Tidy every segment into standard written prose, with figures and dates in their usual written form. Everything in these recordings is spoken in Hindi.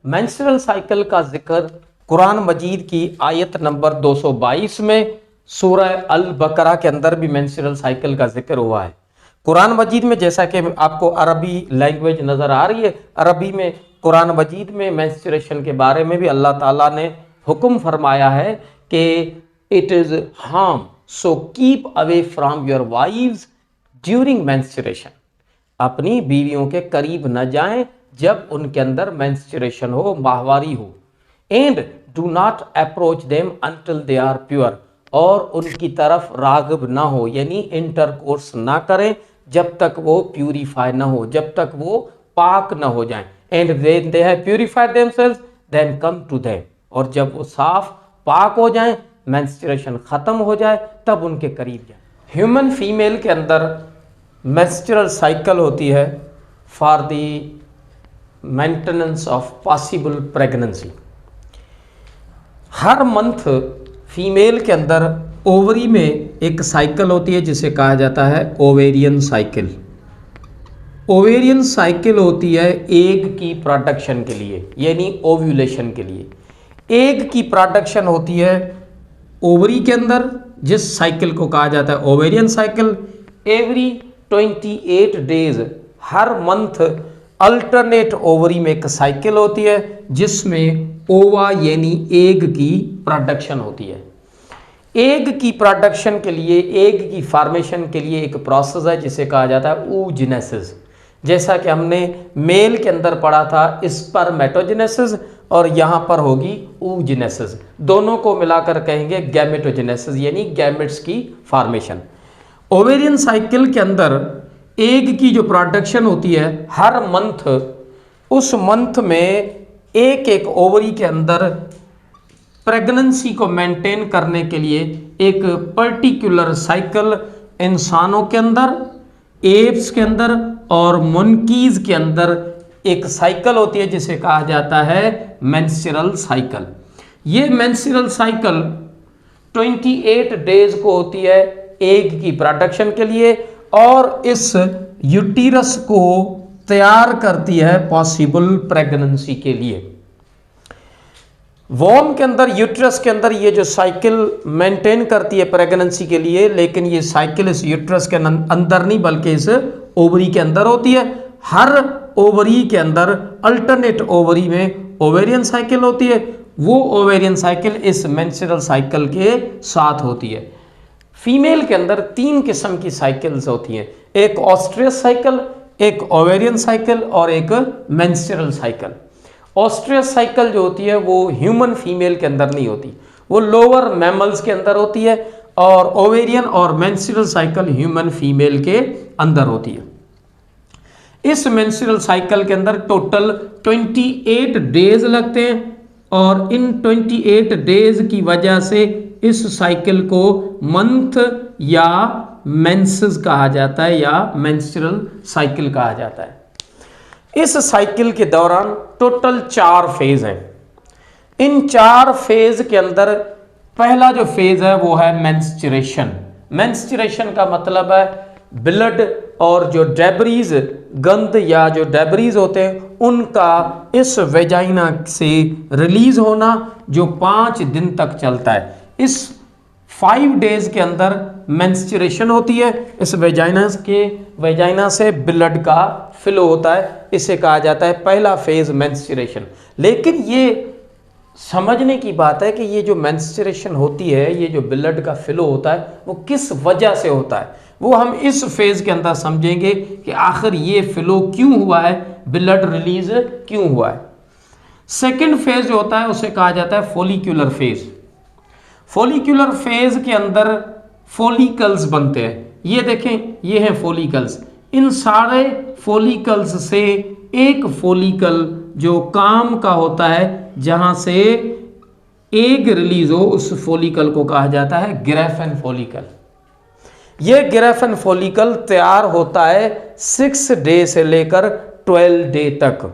मेंस्ट्रुअल साइकिल का जिक्र कुरान मजीद की आयत नंबर 222 में सूरह अल बकरा के अंदर भी मेंस्ट्रुअल साइकिल का जिक्र हुआ है। कुरान मजीद में जैसा कि आपको अरबी लैंग्वेज नज़र आ रही है, अरबी में कुरान मजीद में मेंस्ट्रुएशन के बारे में भी अल्लाह ताला ने हुक्म फरमाया है कि it is harm, so keep away from your wives during menstruation. अपनी बीवियों के करीब न जाएं जब उनके अंदर मेंस्ट्रुएशन हो, माहवारी हो। And do not approach them until they are pure, और उनकी तरफ राग़िब ना हो, यानी इंटरकोर्स ना करें जब तक वो प्यूरीफाई ना हो, जब तक वो पाक ना हो जाएं। And when they have purified themselves then come to them, और जब वो साफ पाक हो जाएं, मेंस्ट्रुएशन खत्म हो जाए, तब उनके करीब जाएं। ह्यूमन फीमेल के अंदर मेंस्ट्रुअल साइकिल होती है for the maintenance of possible pregnancy. Her month female के अंदर ओवरी में एक साइकिल होती है जिसे कहा जाता है ओवेरियन साइकिल। ओवेरियन साइकिल होती है एग की प्रोडक्शन के लिए, यानी ओव्यूलेशन के लिए। एग की प्रोडक्शन होती है ओवरी के अंदर, जिस साइकिल को कहा जाता है ओवेरियन साइकिल। एवरी 28 डेज, हर मंथ अल्टरनेट ओवरी में एक साइकिल होती है जिसमें ओवा यानी एग की प्रोडक्शन होती है। एग की प्रोडक्शन के लिए, एग की फॉर्मेशन के लिए एक प्रोसेस है जिसे कहा जाता है oogenesis। जैसा कि हमने मेल के अंदर पढ़ा था स्पर्मेटोजेनेसिस, और यहाँ पर होगी oogenesis। दोनों को मिलाकर कहेंगे गैमेटोजेनेसिस, यानी गैमेट्स की फॉर्मेशन। ओवेरियन साइकिल के अंदर एग की जो प्रोडक्शन होती है हर मंथ, उस मंथ में एक एक ओवरी के अंदर प्रेगनेंसी को मेंटेन करने के लिए एक पर्टिकुलर साइकिल इंसानों के अंदर, एप्स के अंदर और मंकीज के अंदर एक साइकिल होती है जिसे कहा जाता है मेंस्ट्रुअल साइकिल। ये मेंस्ट्रुअल साइकिल 28 डेज को होती है एग की प्रोडक्शन के लिए, और इस यूटीरस को तैयार करती है पॉसिबल प्रेगनेंसी के लिए। वॉर्म के अंदर, यूट्रस के अंदर ये जो साइकिल मेंटेन करती है प्रेगनेंसी के लिए, लेकिन ये साइकिल इस यूट्रस के अंदर नहीं बल्कि इस ओवरी के अंदर होती है। हर ओवरी के अंदर अल्टरनेट ओवरी में ओवेरियन साइकिल होती है। वो ओवेरियन साइकिल इस मेंस्ट्रुअल साइकिल के साथ होती है। फीमेल के अंदर 3 किस्म की साइकिल्स होती हैं, एक ऑस्ट्रियस साइकिल, एक ओवेरियन साइकिल और एक मेंस्ट्रुअल साइकिल। ऑस्ट्रियस साइकिल जो होती है वो ह्यूमन फीमेल के अंदर नहीं होती, वो लोअर मैमल्स के अंदर होती है, और ओवेरियन और मेंस्ट्रुअल साइकिल ह्यूमन फीमेल के अंदर होती है। इस मेंस्ट्रुअल साइकिल के अंदर टोटल 28 डेज लगते हैं, और इन 28 डेज की वजह से इस साइकिल को मंथ या मेंसेस कहा जाता है, या मेंस्ट्रुअल साइकिल कहा जाता है। इस साइकिल के दौरान टोटल 4 फेज हैं। इन 4 फेज के अंदर पहला जो फेज है वो है मेंस्ट्रुएशन। मेंस्ट्रुएशन का मतलब है ब्लड और जो डेब्रीज, गंध या जो डेब्रीज होते हैं उनका इस वेजाइना से रिलीज होना, जो 5 दिन तक चलता है। इस 5 डेज के अंदर मेंस्ट्रुएशन होती है। इस वेजाइना से ब्लड का फ्लो होता है, इसे कहा जाता है पहला फेज मेंस्ट्रुएशन। लेकिन ये समझने की बात है कि ये जो मेंस्ट्रुएशन होती है, ये जो ब्लड का फ्लो होता है, वो किस वजह से होता है, वो हम इस फेज के अंदर समझेंगे कि आखिर ये फ्लो क्यों हुआ है, ब्लड रिलीज क्यों हुआ है। सेकेंड फेज जो होता है उसे कहा जाता है फोलिकुलर फेज। फोलिकुलर फेज के अंदर फोलिकल्स बनते हैं। ये देखें, ये हैं फोलिकल्स। इन सारे फोलिकल्स से एक फोलिकल जो काम का होता है, जहां से एग रिलीज हो, उस फोलिकल को कहा जाता है ग्रेफेन फोलिकल। यह ग्रेफेन फोलिकल तैयार होता है 6 डे से लेकर 12 डे तक।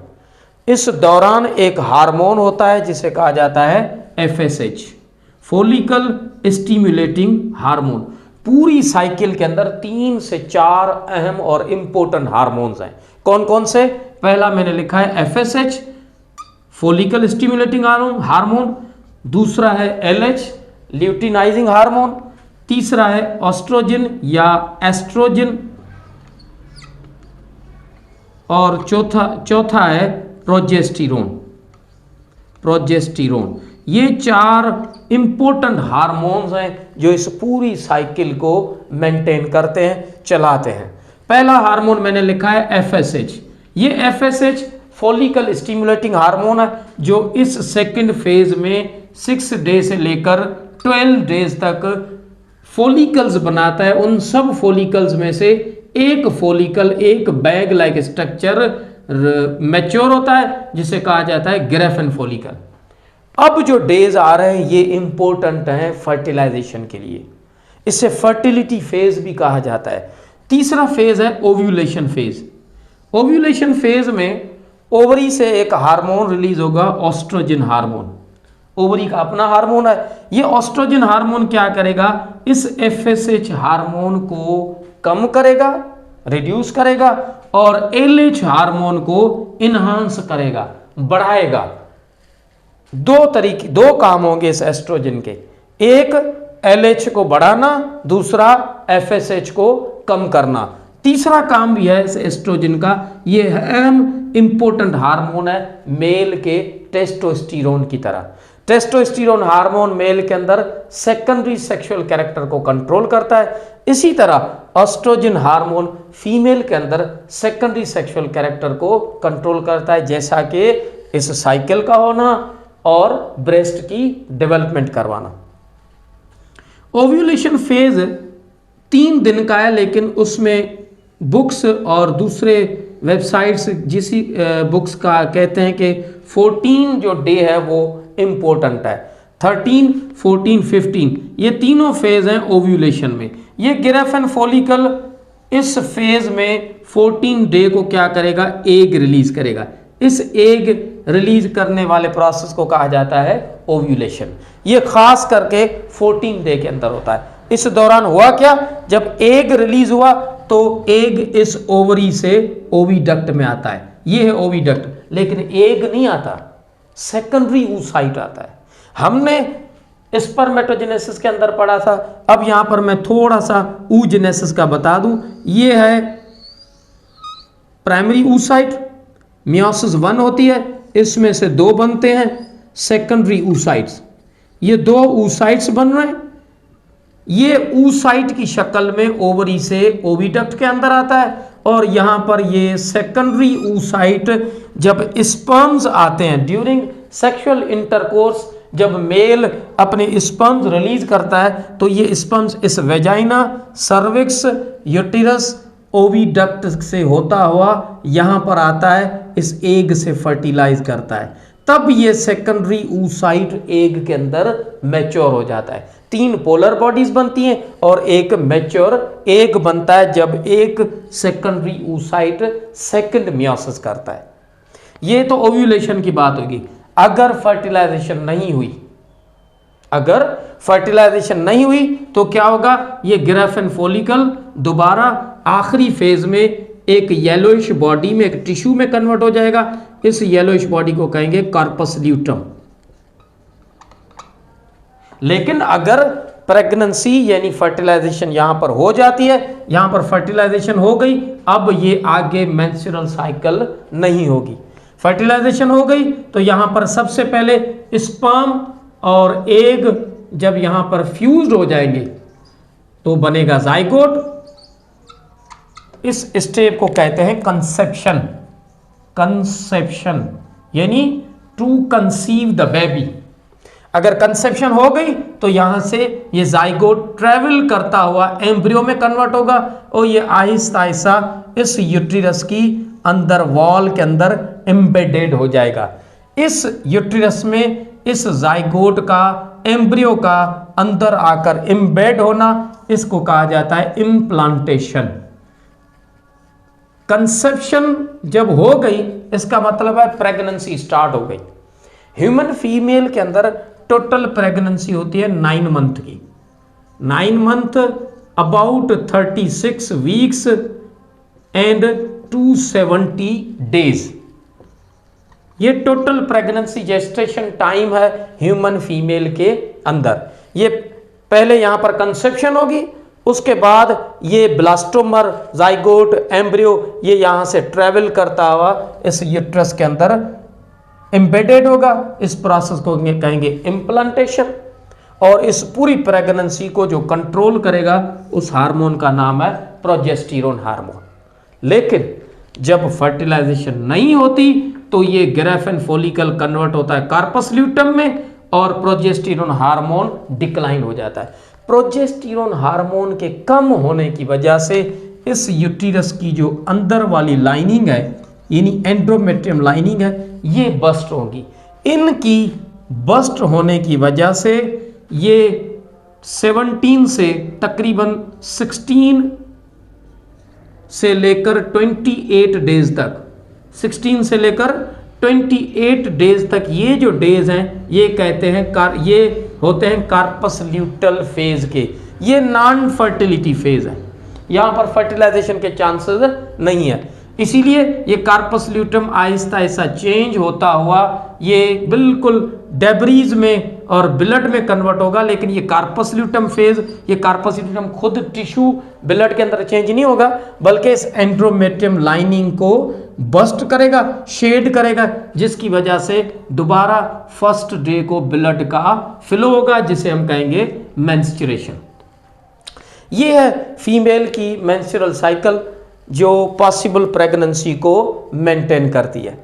इस दौरान एक हार्मोन होता है जिसे कहा जाता है FSH, फोलिकल स्टिमुलेटिंग हार्मोन। पूरी साइकिल के अंदर 3 से 4 अहम और इंपॉर्टेंट हार्मोन्स हैं। कौन कौन से? पहला मैंने लिखा है FSH, फॉलिकल स्टिमुलेटिंग हार्मोन, दूसरा है LH ल्यूटिनाइजिंग हार्मोन, तीसरा है ऑस्ट्रोजन या एस्ट्रोजन, और चौथा है प्रोजेस्टेरोन। ये 4 इंपॉर्टेंट हार्मोन्स हैं जो इस पूरी साइकिल को मेंटेन करते हैं, चलाते हैं। पहला हार्मोन मैंने लिखा है FSH। ये FSH फॉलिकल स्टिमुलेटिंग हार्मोन है जो इस सेकंड फेज में 6 डे से लेकर 12 डेज तक फॉलिकल्स बनाता है। उन सब फॉलिकल्स में से एक फॉलिकल, एक बैग लाइक स्ट्रक्चर मैच्योर होता है जिसे कहा जाता है ग्रेफिन फॉलिकल। अब जो डेज आ रहे हैं ये इंपॉर्टेंट हैं फर्टिलाइजेशन के लिए, इसे फर्टिलिटी फेज भी कहा जाता है। तीसरा फेज है ओव्यूलेशन फेज। ओव्यूलेशन फेज में ओवरी से एक हार्मोन रिलीज होगा, ऑस्ट्रोजन हार्मोन। ओवरी का अपना हार्मोन है। ये ऑस्ट्रोजन हार्मोन क्या करेगा, इस FSH हार्मोन को कम करेगा, रिड्यूस करेगा, और LH हार्मोन को इनहांस करेगा, बढ़ाएगा। दो काम होंगे इस एस्ट्रोजन के, एक LH को बढ़ाना, दूसरा FSH को कम करना। तीसरा काम भी है इस एस्ट्रोजन का, ये अहम इंपॉर्टेंट हार्मोन है मेल के टेस्टोस्टेरोन की तरह। टेस्टोस्टेरोन हार्मोन मेल के अंदर सेकेंडरी सेक्सुअल कैरेक्टर को कंट्रोल करता है, इसी तरह एस्ट्रोजन हार्मोन फीमेल के अंदर सेकेंडरी सेक्सुअल कैरेक्टर को कंट्रोल करता है, जैसा कि इस साइकिल का होना और ब्रेस्ट की डेवलपमेंट करवाना। ओव्यूलेशन फेज 3 दिन का है, लेकिन उसमें बुक्स और दूसरे वेबसाइट्स जिस बुक्स का कहते हैं कि 14 जो डे है वो इंपॉर्टेंट है। 13, 14, 15 ये तीनों फेज हैं ओव्यूलेशन में। ये ग्रेफिन फॉलिकल इस फेज में 14 डे को क्या करेगा, एग रिलीज करेगा। इस एग रिलीज करने वाले प्रोसेस को कहा जाता है ओव्यूलेशन। ये खास करके 14 डे के अंदर होता है। इस दौरान हुआ क्या, जब एग रिलीज हुआ तो एग इस ओवरी से ओविडक्ट में आता है, ये है ओविडक्ट, लेकिन एग नहीं आता, सेकेंडरी oocyte आता है। हमने स्पर्मेटोजेनेसिस के अंदर पढ़ा था, अब यहां पर मैं थोड़ा सा oogenesis का बता दूं। ये है प्राइमरी oocyte, मियोसिस 1 होती है, इसमें से 2 बनते हैं सेकेंडरी oocytes। ये 2 oocytes बन रहे हैं, ये oocyte की शक्ल में ओवरी से ओविडक्ट के अंदर आता है, और यहां पर ये सेकेंडरी oocyte जब स्पर्म्स आते हैं ड्यूरिंग सेक्सुअल इंटरकोर्स, जब मेल अपने स्पर्म्स रिलीज करता है तो ये स्पर्म्स इस वेजाइना, सर्विक्स, यूटिरस, ओविडक्ट से होता हुआ यहां पर आता है, इस एग से फर्टिलाइज करता है, तब ये सेकेंडरी oocyte एग के अंदर मैच्योर हो जाता है। 3 पोलर बॉडीज बनती हैं और एक मैच्योर एग बनता है जब एक सेकेंडरी oocyte सेकंड मियोसिस करता है। ये तो ओव्यूलेशन की बात होगी। अगर फर्टिलाइजेशन नहीं हुई तो क्या होगा, ये ग्रेफिन फॉलिकल दोबारा आखिरी फेज में एक येलोइश बॉडी में, एक टिश्यू में कन्वर्ट हो जाएगा। इस येलोइश बॉडी को कहेंगे कॉर्पस ल्यूटम। लेकिन अगर प्रेगनेंसी यानी फर्टिलाइजेशन यहां पर हो जाती है, यहां पर फर्टिलाइजेशन हो गई, अब ये आगे मेंस्ट्रुअल साइकिल नहीं होगी। फर्टिलाइजेशन हो गई तो यहां पर सबसे पहले स्पर्म और एग जब यहां पर फ्यूज्ड हो जाएंगे तो बनेगा जाइगोट। इस स्टेप को कहते हैं कंसेप्शन यानी टू कंसीव द बेबी। अगर कंसेप्शन हो गई तो यहां से ये जाइगोट ट्रेवल करता हुआ एम्ब्रियो में कन्वर्ट होगा और ये आहिस्ता आहिस्ता इस यूट्रस की अंदर वॉल के अंदर एम्बेडेड हो जाएगा। इस यूट्रस में इस जाइगोट का, एम्ब्रियो का अंदर आकर एम्बेड होना, इसको कहा जाता है इम्प्लांटेशन। कंसेप्शन जब हो गई इसका मतलब है प्रेगनेंसी स्टार्ट हो गई। ह्यूमन फीमेल के अंदर टोटल प्रेगनेंसी होती है 9 मंथ की। 9 month about 36 weeks and 270 days. ये टोटल प्रेगनेंसी जेस्टेशन टाइम है ह्यूमन फीमेल के अंदर। ये पहले यहाँ पर कंसेप्शन होगी, उसके बाद ये ब्लास्टोमर, जाइगोट, एम्ब्रियो ये यहाँ से ट्रेवल करता हुआ इस यूट्रस के अंदर एम्बेडेड होगा। इस प्रोसेस को कहेंगे इम्प्लांटेशन। और इस पूरी प्रेगनेंसी को जो कंट्रोल करेगा उस हार्मोन का नाम है प्रोजेस्टेरोन हार्मोन। लेकिन जब फर्टिलाइजेशन नहीं होती तो ये ग्रेफिन फॉलिकल कन्वर्ट होता है कार्पस ल्यूटम में और प्रोजेस्टेरोन हार्मोन डिक्लाइन हो जाता है। प्रोजेस्टेरोन हार्मोन के कम होने की वजह से इस यूट्रस की जो अंदर वाली लाइनिंग है यानी एंडोमेट्रियम लाइनिंग है ये बस्ट होगी। इनकी बस्ट होने की वजह से ये 17 से तकरीबन 16 से लेकर 28 डेज तक, 16 से लेकर 28 डेज तक ये जो डेज हैं ये कहते हैं ये होते हैं कार्पस ल्यूटल फेज के। ये नॉन फर्टिलिटी फेज है, यहाँ पर फर्टिलाइजेशन के चांसेस नहीं है। इसीलिए ये corpus luteum Aahista Aahista change होता हुआ ये बिल्कुल डेब्रीज में और ब्लड में कन्वर्ट होगा। लेकिन ये कार्पस ल्यूटम फेज, ये कार्पस ल्यूटम खुद टिश्यू ब्लड के अंदर चेंज नहीं होगा बल्कि इस एंडोमेट्रियम लाइनिंग को बस्ट करेगा, शेड करेगा, जिसकी वजह से दोबारा फर्स्ट डे को ब्लड का फ्लो होगा जिसे हम कहेंगे मेंस्ट्रुएशन। ये है फीमेल की मेंस्ट्रुअल साइकिल जो पॉसिबल प्रेगनेंसी को मेंटेन करती है।